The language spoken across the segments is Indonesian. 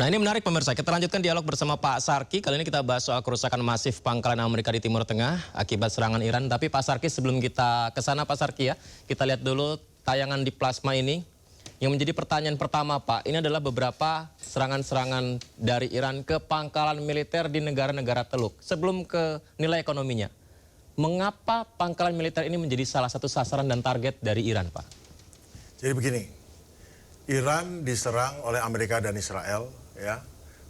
Nah ini menarik pemirsa, kita lanjutkan dialog bersama Pak Sarki. Kali ini kita bahas soal kerusakan masif pangkalan Amerika di Timur Tengah akibat serangan Iran. Tapi Pak Sarki, sebelum kita ke sana Pak Sarki ya, kita lihat dulu tayangan di plasma ini. Yang menjadi pertanyaan pertama Pak, ini adalah beberapa serangan-serangan dari Iran ke pangkalan militer di negara-negara Teluk. Sebelum ke nilai ekonominya, mengapa pangkalan militer ini menjadi salah satu sasaran dan target dari Iran Pak? Jadi begini, Iran diserang oleh Amerika dan Israel ya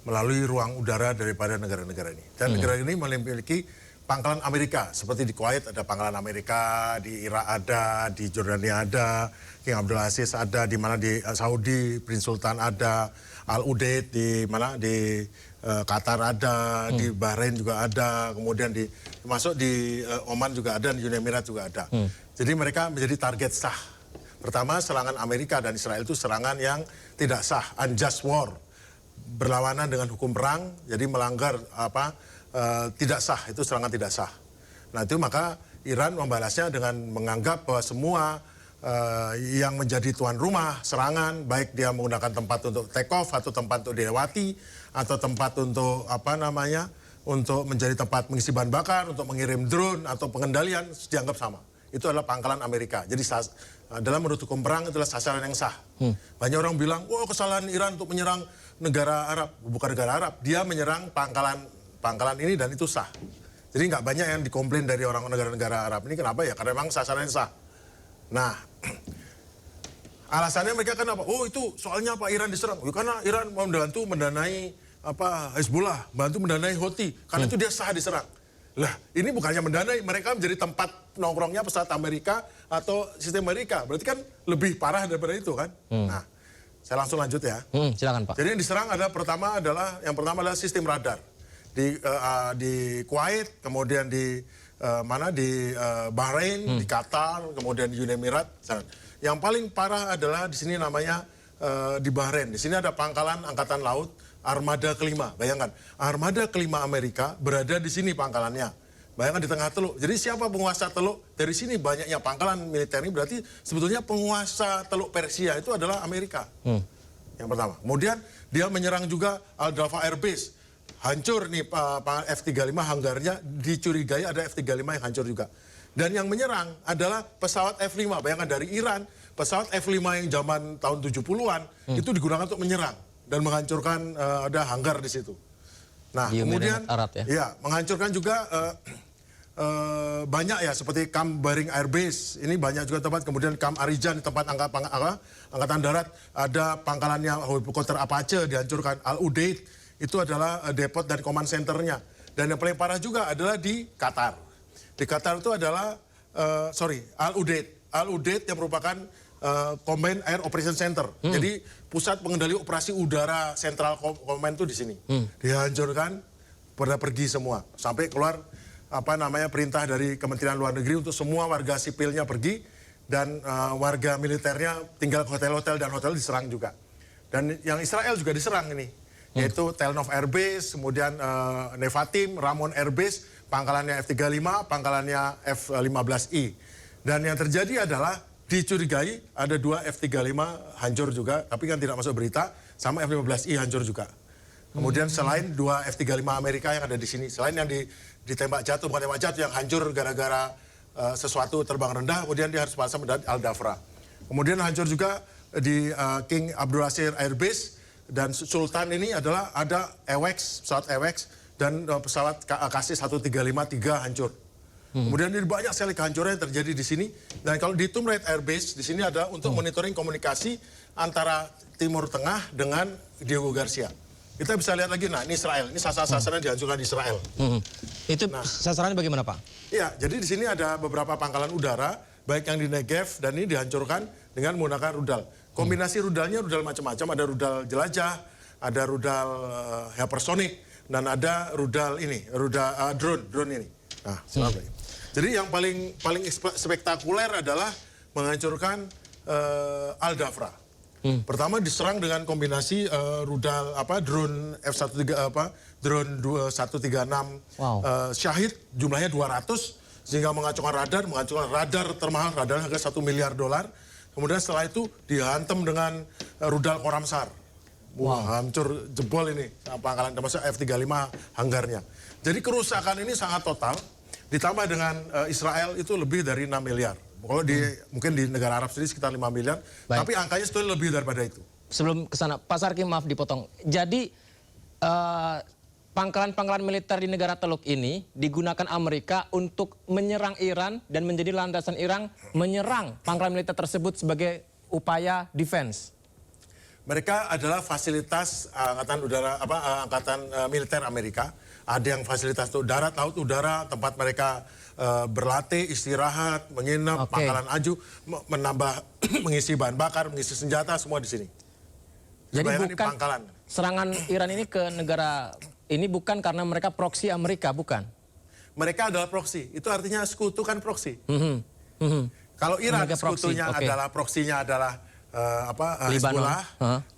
melalui ruang udara daripada negara-negara ini. Dan negara ini memiliki pangkalan Amerika, seperti di Kuwait ada pangkalan Amerika, di Irak ada, di Jordania ada, King Abdul Aziz ada, di mana di Saudi Prince Sultan ada, Al Udeid di mana di Qatar ada, di Bahrain juga ada, kemudian masuk di Oman juga ada, di Uni Emirat juga ada. Jadi mereka menjadi target sah. Pertama, serangan Amerika dan Israel itu serangan yang tidak sah, unjust war, berlawanan dengan hukum perang, jadi melanggar tidak sah, itu serangan tidak sah. Nah itu maka Iran membalasnya dengan menganggap bahwa semua yang menjadi tuan rumah serangan, baik dia menggunakan tempat untuk take off atau tempat untuk dilewati atau tempat untuk untuk menjadi tempat mengisi bahan bakar, untuk mengirim drone atau pengendalian, dianggap sama. Itu adalah pangkalan Amerika. Jadi dalam menurut hukum perang itulah sasaran yang sah. Banyak orang bilang, oh kesalahan Iran untuk menyerang negara Arab. Bukan negara Arab, dia menyerang pangkalan ini dan itu sah. Jadi nggak banyak yang dikomplain dari orang negara-negara Arab ini. Kenapa ya? Karena memang sasarannya sah. Nah, alasannya mereka kenapa? Oh itu soalnya apa Iran diserang? Oh, karena Iran mau membantu mendanai Hezbollah, bantu mendanai Houthi. Karena itu dia sah diserang. Lah, ini bukannya mendanai, mereka menjadi tempat nongkrongnya pesawat Amerika atau sistem Amerika. Berarti kan lebih parah daripada itu kan? Nah, saya langsung lanjut ya. Silakan Pak. Jadi yang diserang yang pertama adalah sistem radar di Kuwait, kemudian di Bahrain, di Qatar, kemudian di Uni Emirat. Yang paling parah adalah di sini namanya di Bahrain. Di sini ada pangkalan angkatan laut Armada kelima. Bayangkan, Armada kelima Amerika berada di sini pangkalannya. Bayangkan di tengah Teluk. Jadi siapa penguasa Teluk? Dari sini banyaknya pangkalan militer ini berarti sebetulnya penguasa Teluk Persia itu adalah Amerika. Yang pertama. Kemudian dia menyerang juga Al-Dafa Air Base. Hancur nih F-35 hanggarnya, dicurigai ada F-35 yang hancur juga. Dan yang menyerang adalah pesawat F-5. Bayangkan dari Iran, pesawat F-5 yang zaman tahun 70-an itu digunakan untuk menyerang dan menghancurkan ada hanggar di situ. Nah, kemudian menghancurkan juga banyak ya, seperti Camp Baring Air Base, ini banyak juga tempat. Kemudian Camp Arijan di tempat angkatan darat, ada pangkalannya helikopter Apache dihancurkan. Al Udeid itu adalah depot dan command centernya. Dan yang paling parah juga adalah di Qatar. Di Qatar itu adalah Al Udeid. Al Udeid yang merupakan Command Air Operation Center. Jadi pusat pengendali operasi udara Central Command itu di sini. Dihancurkan, pada pergi semua. Sampai keluar perintah dari Kementerian Luar Negeri untuk semua warga sipilnya pergi dan warga militernya tinggal ke hotel-hotel dan hotel diserang juga. Dan yang Israel juga diserang ini, yaitu Telnov Air Base, kemudian Nevatim, Ramon Air Base, pangkalannya F-35, pangkalannya F-15I. Dan yang terjadi adalah dicurigai ada 2 F-35 hancur juga, tapi kan tidak masuk berita, sama F-15I hancur juga. Kemudian selain 2 F-35 Amerika yang ada di sini, selain yang ditembak jatuh, bukan tembak jatuh, yang hancur gara-gara sesuatu terbang rendah, kemudian dia harus pasang medali Al-Dafra. Kemudian hancur juga di King Abdul Aziz Air Base, dan Sultan ini adalah ada pesawat AWACS, dan pesawat KC-135-3 hancur. Kemudian ini banyak sekali kehancuran yang terjadi di sini. Dan kalau di Tumrait Air Base, di sini ada untuk monitoring komunikasi antara Timur Tengah dengan Diego Garcia. Kita bisa lihat lagi, nah ini Israel, ini sasaran dihancurkan di Israel. Itu sasarannya bagaimana Pak? Iya, jadi di sini ada beberapa pangkalan udara, baik yang di Negev, dan ini dihancurkan dengan menggunakan rudal. Kombinasi rudalnya rudal macam-macam, ada rudal jelajah, ada rudal hypersonic, dan ada rudal drone ini. Nah, silakan. Jadi yang paling spektakuler adalah menghancurkan Al-Dafra. Pertama diserang dengan kombinasi drone drone 136 Syahid, jumlahnya 200, sehingga menghancurkan radar termahal, radar harga $1 miliar. Kemudian setelah itu dihantam dengan rudal Khoramsar. Wah, hancur jebol ini pangkalan termasuk F-35 hanggarnya. Jadi kerusakan ini sangat total. Ditambah dengan Israel itu lebih dari 6 miliar. Kalau mungkin di negara Arab sendiri sekitar 5 miliar. Baik. Tapi angkanya sebetulnya lebih daripada itu. Sebelum ke sana, Pak Sarki maaf dipotong. Jadi pangkalan-pangkalan militer di negara Teluk ini digunakan Amerika untuk menyerang Iran dan menjadi landasan Iran menyerang pangkalan militer tersebut sebagai upaya defense. Mereka adalah fasilitas angkatan militer Amerika. Ada yang fasilitas untuk darat, laut, udara, tempat mereka berlatih, istirahat, menginap, pangkalan aju, menambah, mengisi bahan bakar, mengisi senjata, semua di sini. Jadi Bayangkan bukan pangkalan. serangan Iran ini ke negara ini bukan karena mereka proksi Amerika, bukan? Mereka adalah proksi. Itu artinya sekutu kan proksi. Kalau Iran Mereka proksi, sekutunya oke. adalah proksinya adalah Libanon, Hezbollah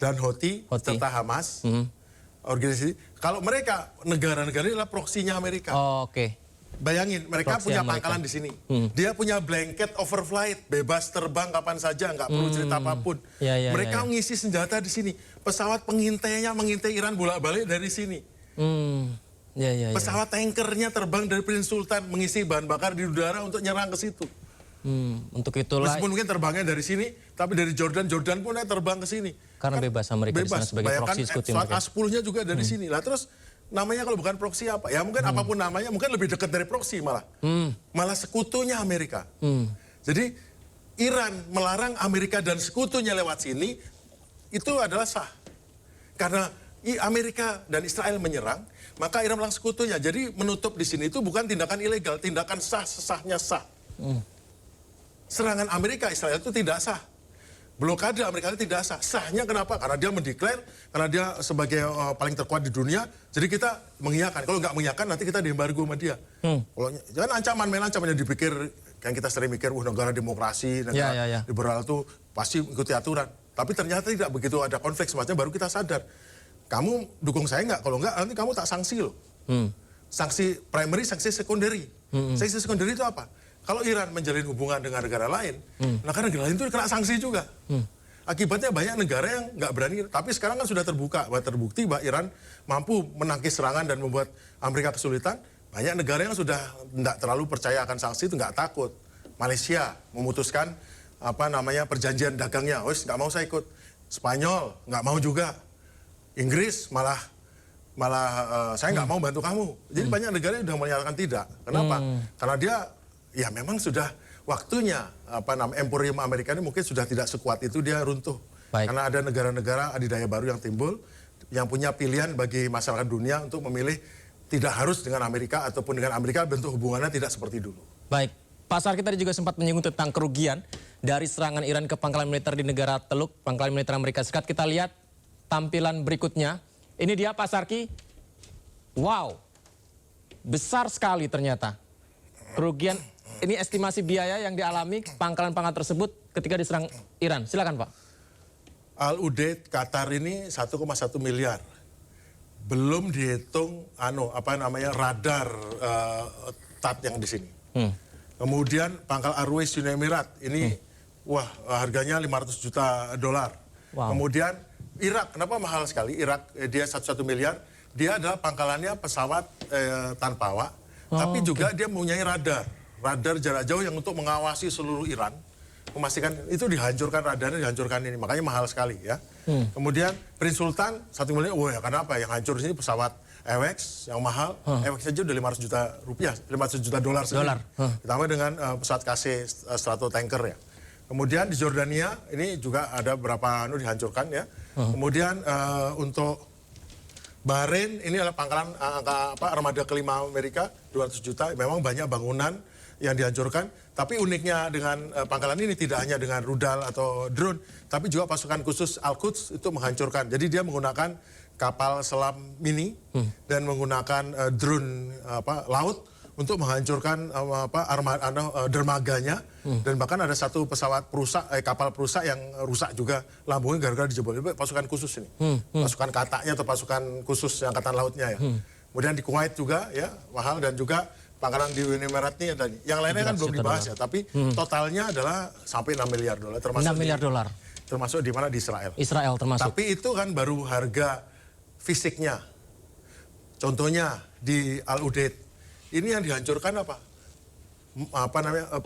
dan Houthi serta Hamas. Organisasi. Kalau mereka negara-negara ini adalah proksinya Amerika. Oh, oke. Bayangin, mereka Proksi punya Amerika. pangkalan di sini. Dia punya blanket overflight, bebas terbang kapan saja, nggak perlu cerita apapun. Mereka ngisi senjata di sini. Pesawat pengintainya mengintai Iran bolak-balik dari sini. Pesawat tankernya terbang dari Prince Sultan mengisi bahan bakar di udara untuk nyerang ke situ. Untuk itulah Meskipun mungkin terbangnya dari sini, tapi dari Jordan pun terbang ke sini. karena bebas Amerika di sana sebagai proksi sekutu Bayangkan mereka. A10-nya juga dari sini. Lah terus namanya kalau bukan proksi apa? Ya mungkin apapun namanya, mungkin lebih dekat dari proksi malah. Malah sekutunya Amerika. Jadi Iran melarang Amerika dan sekutunya lewat sini, itu adalah sah. Karena Amerika dan Israel menyerang, maka Iran melarang sekutunya. Jadi menutup di sini itu bukan tindakan ilegal, tindakan sah, sesahnya sah. Serangan Amerika Israel itu tidak sah. Blokade Amerika itu tidak sah. Sahnya kenapa? Karena dia mendeklar, karena dia sebagai paling terkuat di dunia, jadi kita mengiyakan. Kalau nggak mengiyakan, nanti kita diembargo sama dia. Kalau jangan ancaman, main ancaman yang dipikir, yang kita sering mikir, negara demokrasi, negara liberal itu pasti ikuti aturan. Tapi ternyata tidak begitu, ada konflik semacam, baru kita sadar. Kamu dukung saya nggak? Kalau nggak, nanti kamu tak sanksi loh. Sanksi primary, sanksi secondary. Sanksi secondary itu apa? Kalau Iran menjalin hubungan dengan negara lain, negara lain itu kena sanksi juga. Akibatnya banyak negara yang nggak berani. Tapi sekarang kan sudah terbukti bahwa Iran mampu menangkis serangan dan membuat Amerika kesulitan. Banyak negara yang sudah tidak terlalu percaya akan sanksi itu nggak takut. Malaysia memutuskan perjanjian dagangnya, wes nggak mau saya ikut. Spanyol nggak mau juga. Inggris malah saya nggak mau bantu kamu. Jadi banyak negara yang sudah menyatakan tidak. Kenapa? Karena dia ya memang sudah waktunya emporium Amerika ini mungkin sudah tidak sekuat itu, dia runtuh. Karena ada negara-negara adidaya baru yang timbul yang punya pilihan bagi masyarakat dunia untuk memilih tidak harus dengan Amerika ataupun dengan Amerika bentuk hubungannya tidak seperti dulu. Baik, Pak Sarki tadi juga sempat menyinggung tentang kerugian dari serangan Iran ke pangkalan militer di negara Teluk, pangkalan militer Amerika Serikat. Kita lihat tampilan berikutnya. Ini dia Pak Sarki. Wow, besar sekali ternyata kerugian. Ini estimasi biaya yang dialami pangkalan-pangkalan tersebut ketika diserang Iran. Silakan Pak. Al Udeid Qatar ini 1,1 miliar. Belum dihitung radar TAT yang di sini. Kemudian pangkal Airways Uni Emirat ini harganya 500 juta dolar. Kemudian Irak, kenapa mahal sekali? Irak dia 1 miliar. Dia adalah pangkalannya pesawat tanpa awak, tapi juga dia mempunyai radar jarak jauh yang untuk mengawasi seluruh Iran, memastikan itu dihancurkan, radarnya dihancurkan ini, makanya mahal sekali ya. Kemudian Prince Sultan 1 miliar, karena apa? Yang hancur di sini pesawat AWACS yang mahal, AWACS saja udah 500 juta rupiah, 500 juta dolar saja. Ditambah dengan pesawat KC Stratotanker ya. Kemudian di Jordania ini juga ada beberapa dihancurkan ya. Kemudian untuk Bahrain ini adalah pangkalan armada kelima Amerika 200 juta. Memang banyak bangunan yang dihancurkan. Tapi uniknya dengan pangkalan ini tidak hanya dengan rudal atau drone, tapi juga pasukan khusus Al-Quds itu menghancurkan. Jadi dia menggunakan kapal selam mini dan menggunakan drone laut untuk menghancurkan dermaganya. Dan bahkan ada satu pesawat kapal perusak yang rusak juga lambungnya gara-gara dijebol. Itu pasukan khusus ini, pasukan kataknya atau pasukan khusus angkatan lautnya ya. Kemudian di Kuwait juga ya mahal, dan juga pangkalan di Uni Emirat ini tadi. Yang lainnya kan belum dibahas ya, tapi totalnya adalah sampai 6 miliar dolar. Termasuk 6 miliar dolar. termasuk di mana di Israel. Israel termasuk. Tapi itu kan baru harga fisiknya. Contohnya di Al-Udeid. Ini yang dihancurkan apa?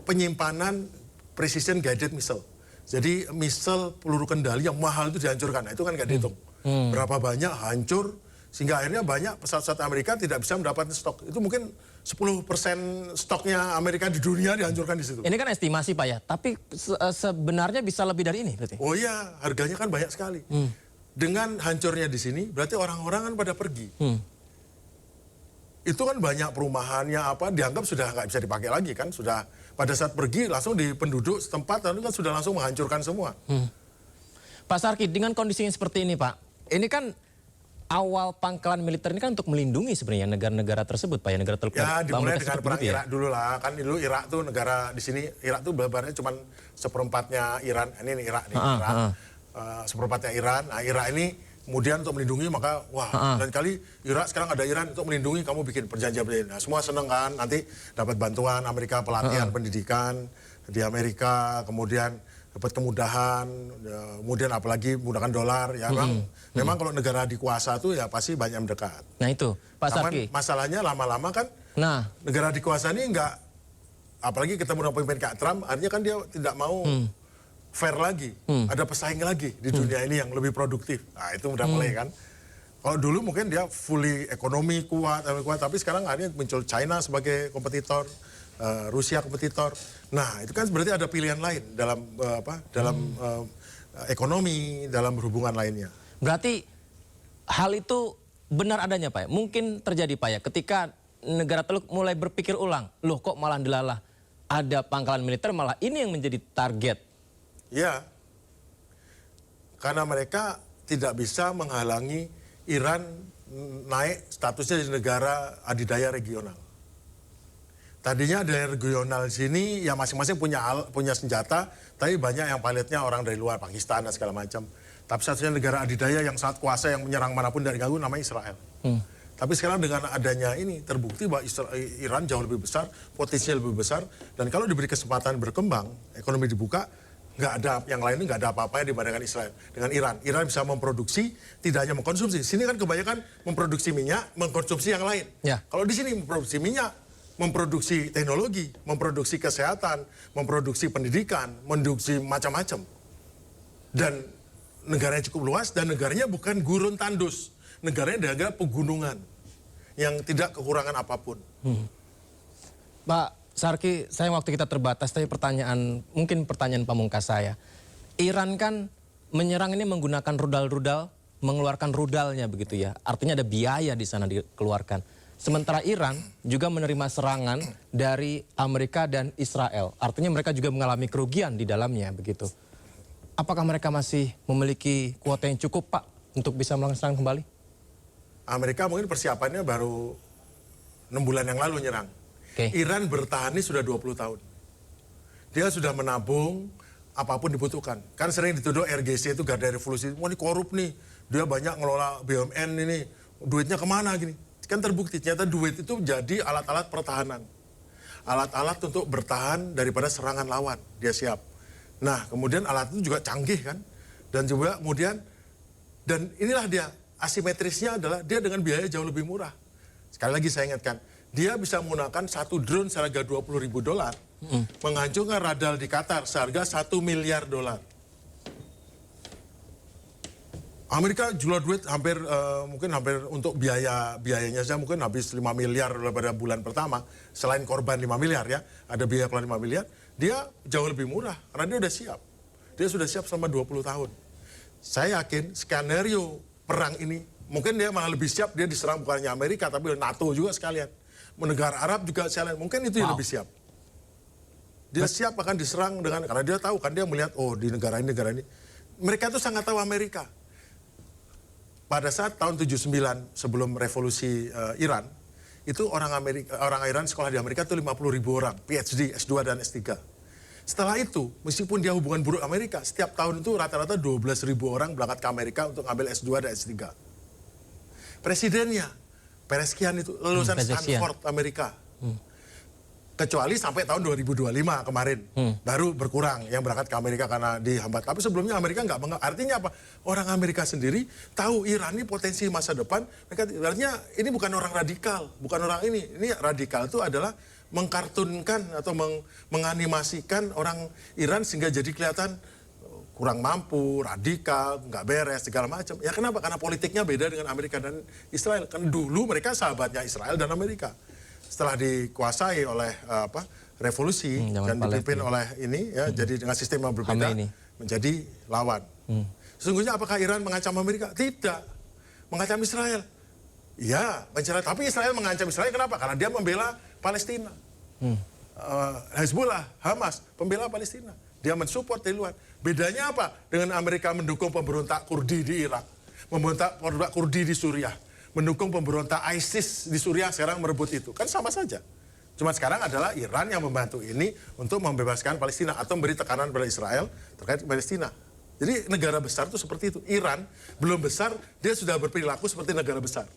Penyimpanan precision guided missile. Jadi missile peluru kendali yang mahal itu dihancurkan. Nah, itu kan nggak dihitung. Berapa banyak hancur sehingga akhirnya banyak pesawat-pesawat Amerika tidak bisa mendapatkan stok. Itu mungkin 10% stoknya Amerika di dunia dihancurkan di situ. Ini kan estimasi Pak ya, tapi sebenarnya bisa lebih dari ini berarti? Oh iya, harganya kan banyak sekali. Dengan hancurnya di sini, berarti orang-orang kan pada pergi. Itu kan banyak perumahannya dianggap sudah nggak bisa dipakai lagi kan, sudah pada saat pergi langsung di penduduk setempat lalu kan sudah langsung menghancurkan semua. Pak Sarki, dengan kondisi yang seperti ini Pak, ini kan awal pangkalan militer ini kan untuk melindungi sebenarnya negara-negara tersebut Pak ya, negara teluk. Ya dimulai dengan perang ya? Irak dulu lah, kan dulu Irak tuh negara di sini, Irak tuh babarnya cuma seperempatnya Iran, ini nih Irak nih, seperempatnya Iran. Nah Irak ini kemudian untuk melindungi maka dan kali Irak sekarang ada Iran untuk melindungi, kamu bikin perjanjian. Nah, semua seneng kan, nanti dapat bantuan Amerika, pelatihan pendidikan di Amerika, kemudian dapat kemudahan, kemudian apalagi menggunakan dolar. Ya memang kalau negara dikuasa tuh ya pasti banyak mendekat. Nah itu Pak Sarki. Masalahnya lama-lama kan negara dikuasa ini enggak, apalagi ketemu dengan pemimpin kayak Trump, artinya kan dia tidak mau fair lagi, ada pesaing lagi di dunia ini yang lebih produktif. Nah itu udah mulai kan. Kalau dulu mungkin dia fully ekonomi kuat, tapi sekarang akhirnya muncul China sebagai kompetitor, Rusia kompetitor. Nah itu kan berarti ada pilihan lain dalam ekonomi, dalam hubungan lainnya. Berarti hal itu benar adanya Pak ya? Mungkin terjadi Pak ya ketika negara teluk mulai berpikir ulang, loh kok malah delalah ada pangkalan militer malah ini yang menjadi target. Ya, karena mereka tidak bisa menghalangi Iran naik statusnya di negara adidaya regional. Tadinya adidaya regional di sini ya masing-masing punya senjata, tapi banyak yang pilotnya orang dari luar, Pakistan dan segala macam. Tapi satunya negara adidaya yang sangat kuasa yang menyerang manapun dari ganggu namanya Israel. Tapi sekarang dengan adanya ini terbukti bahwa Iran jauh lebih besar, potensinya lebih besar, dan kalau diberi kesempatan berkembang, ekonomi dibuka, nggak ada yang lain, nggak ada apa-apanya dibandingkan Israel dengan Iran. Iran bisa memproduksi, tidak hanya mengkonsumsi. Sini kan kebanyakan memproduksi minyak, mengkonsumsi yang lain. Ya. Kalau di sini memproduksi minyak, memproduksi teknologi, memproduksi kesehatan, memproduksi pendidikan, memproduksi macam-macam. Dan negaranya cukup luas dan negaranya bukan gurun tandus. Negaranya negara pegunungan yang tidak kekurangan apapun. Pak Sarki, sayang waktu kita terbatas, tapi mungkin pertanyaan pamungkas saya. Iran kan menyerang ini menggunakan rudal-rudal, mengeluarkan rudalnya begitu ya. Artinya ada biaya di sana dikeluarkan. Sementara Iran juga menerima serangan dari Amerika dan Israel. Artinya mereka juga mengalami kerugian di dalamnya begitu. Apakah mereka masih memiliki kuota yang cukup Pak untuk bisa melakukan serangan kembali? Amerika mungkin persiapannya baru 6 bulan yang lalu nyerang. Iran bertahan ini sudah 20 tahun. Dia sudah menabung apapun dibutuhkan. Kan sering dituduh RGC itu garda revolusi. Wah ini korup nih. Dia banyak ngelola BUMN ini. Duitnya kemana gini. Kan terbukti ternyata duit itu jadi alat-alat pertahanan. Alat-alat untuk bertahan daripada serangan lawan. Dia siap. Nah kemudian alat itu juga canggih kan. Dan juga kemudian, dan inilah dia. Asimetrisnya adalah dia dengan biaya jauh lebih murah. Sekali lagi saya ingatkan. Dia bisa menggunakan satu drone seharga $20.000 menghancurkan radar di Qatar seharga $1 miliar. Amerika jual duit mungkin hampir untuk biayanya saja mungkin habis 5 miliar pada bulan pertama. Selain korban 5 miliar ya, ada biaya keluar 5 miliar, dia jauh lebih murah karena dia udah siap. Dia sudah siap selama 20 tahun. Saya yakin skenario perang ini mungkin dia malah lebih siap, dia diserang bukannya Amerika tapi NATO juga sekalian. Negara Arab juga sekalian, mungkin itu yang lebih siap. Dia siap akan diserang karena dia tahu kan, dia melihat oh di negara ini. Mereka itu sangat tahu Amerika. Pada saat tahun 79 sebelum revolusi Iran, itu orang Iran sekolah di Amerika itu 50.000 orang, PhD, S2 dan S3. Setelah itu, meskipun dia hubungan buruk Amerika, setiap tahun itu rata-rata 12.000 orang berangkat ke Amerika untuk ngambil S2 dan S3. Presidennya Pereskian itu lulusan Stanford Amerika. Kecuali sampai tahun 2025 kemarin, baru berkurang yang berangkat ke Amerika karena dihambat. Tapi sebelumnya Amerika nggak artinya apa? Orang Amerika sendiri tahu Iran ini potensi masa depan. Mereka artinya ini bukan orang radikal, bukan orang ini. Ini radikal itu adalah mengkartunkan atau menganimasikan orang Iran sehingga jadi kelihatan kurang mampu, radikal, nggak beres, segala macam. Ya kenapa? Karena politiknya beda dengan Amerika dan Israel. Kan dulu mereka sahabatnya Israel dan Amerika. Setelah dikuasai oleh revolusi dan dipimpin oleh ini, ya, jadi dengan sistem yang berbeda menjadi lawan. Sesungguhnya apakah Iran mengancam Amerika? Tidak. Mengancam Israel? Ya, tapi Israel mengancam Israel kenapa? Karena dia membela Palestina. Hezbollah, Hamas, pembela Palestina. Dia mensupport dari luar. Bedanya apa? Dengan Amerika mendukung pemberontak Kurdi di Irak, memberontak Kurdi di Suriah, mendukung pemberontak ISIS di Suriah sekarang merebut itu. Kan sama saja. Cuma sekarang adalah Iran yang membantu ini untuk membebaskan Palestina atau memberi tekanan pada Israel terkait Palestina. Jadi negara besar itu seperti itu. Iran belum besar, dia sudah berperilaku seperti negara besar.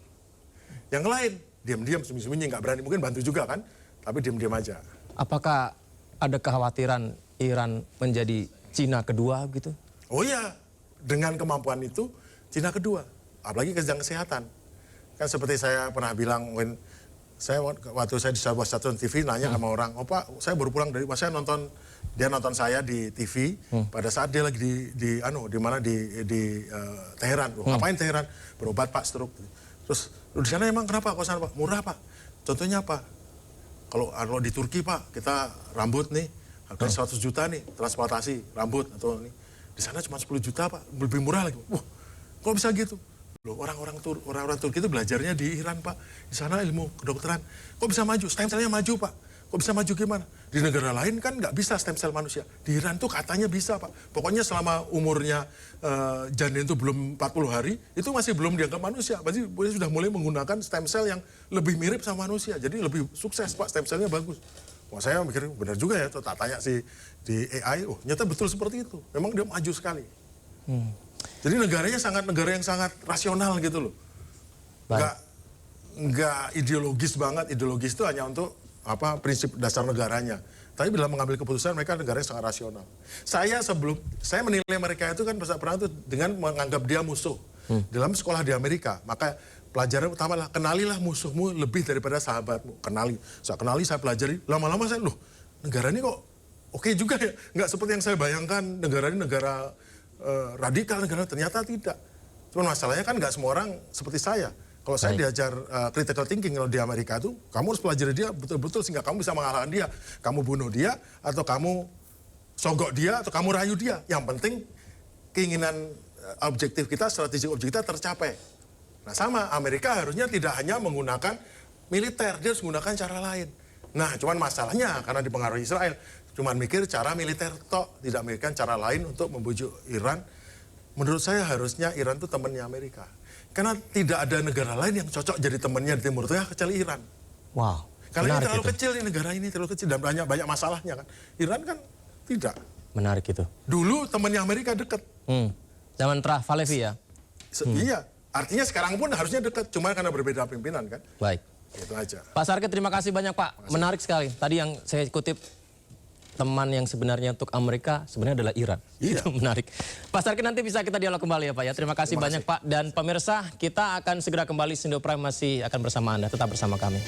Yang lain, diam-diam, sembunyi-sembunyi, nggak berani. Mungkin bantu juga kan, tapi diam-diam aja. Apakah ada kekhawatiran Iran menjadi Cina kedua gitu? Oh iya, dengan kemampuan itu Cina kedua. Apalagi kesehatan. Kan seperti saya pernah bilang, waktu saya di sebuah stasiun TV nanya sama orang, "Oh Pak, saya baru pulang dari dia nonton saya di TV pada saat dia lagi di Teheran." Ngapain Teheran? Berobat Pak, stroke. Terus di sana emang kenapa? Kok sana Pak? Murah Pak. Contohnya apa? Kalau di Turki Pak, kita rambut nih harganya 100 juta nih, transplantasi rambut atau ini. Di sana cuma 10 juta Pak, lebih murah lagi. Wah, kok bisa gitu? Loh, orang-orang Turki itu belajarnya di Iran Pak. Di sana ilmu kedokteran. Kok bisa maju? Stem cell-nya maju Pak. Kok bisa maju gimana? Di negara lain kan nggak bisa stem cell manusia. Di Iran tuh katanya bisa Pak. Pokoknya selama umurnya janin itu belum 40 hari, itu masih belum dianggap manusia. Berarti sudah mulai menggunakan stem cell yang lebih mirip sama manusia. Jadi lebih sukses Pak, stem cell-nya bagus. Wah, saya mikir benar juga ya, tak tanya sih di AI, nyata betul seperti itu. Memang dia maju sekali. Jadi negara yang sangat rasional gitu loh. Nggak ideologis banget. Ideologis itu hanya untuk prinsip dasar negaranya. Tapi bila mengambil keputusan mereka negara yang sangat rasional. Saya menilai mereka itu kan perang itu dengan menganggap dia musuh. Dalam sekolah di Amerika, maka pelajaran utama adalah kenalilah musuhmu lebih daripada sahabatmu. Saya pelajari, lama-lama saya, loh negara ini kok oke juga ya. Nggak seperti yang saya bayangkan, negara ini negara radikal, ternyata tidak. Cuma masalahnya kan nggak semua orang seperti saya. Kalau saya diajar critical thinking kalau di Amerika itu, kamu harus pelajari dia betul-betul sehingga kamu bisa mengalahkan dia. Kamu bunuh dia, atau kamu sogok dia, atau kamu rayu dia. Yang penting keinginan objektif kita, strategi objektif kita tercapai. Nah sama, Amerika harusnya tidak hanya menggunakan militer, dia harus menggunakan cara lain. Nah cuman masalahnya karena dipengaruhi Israel, cuman mikir cara militer tok, tidak mikirkan cara lain untuk membujuk Iran. Menurut saya harusnya Iran itu temannya Amerika. Karena tidak ada negara lain yang cocok jadi temannya di Timur Tengah kecuali Iran. Wow. Karena ini terlalu kecil, negara ini terlalu kecil dan banyak masalahnya kan. Iran kan tidak. Menarik itu. Dulu temannya Amerika dekat. Zaman Pahlavi ya? Iya. Artinya sekarang pun harusnya dekat, cuma karena berbeda pimpinan kan. Baik. Itu aja. Pak Sarki, terima kasih banyak Pak. Menarik sekali. Tadi yang saya kutip, teman yang sebenarnya untuk Amerika sebenarnya adalah Iran. Iya. Itu menarik. Pak Sarki, nanti bisa kita dialog kembali ya Pak ya. Terima kasih banyak Pak. Dan pemirsa, kita akan segera kembali. Sindo Prime masih akan bersama Anda. Tetap bersama kami.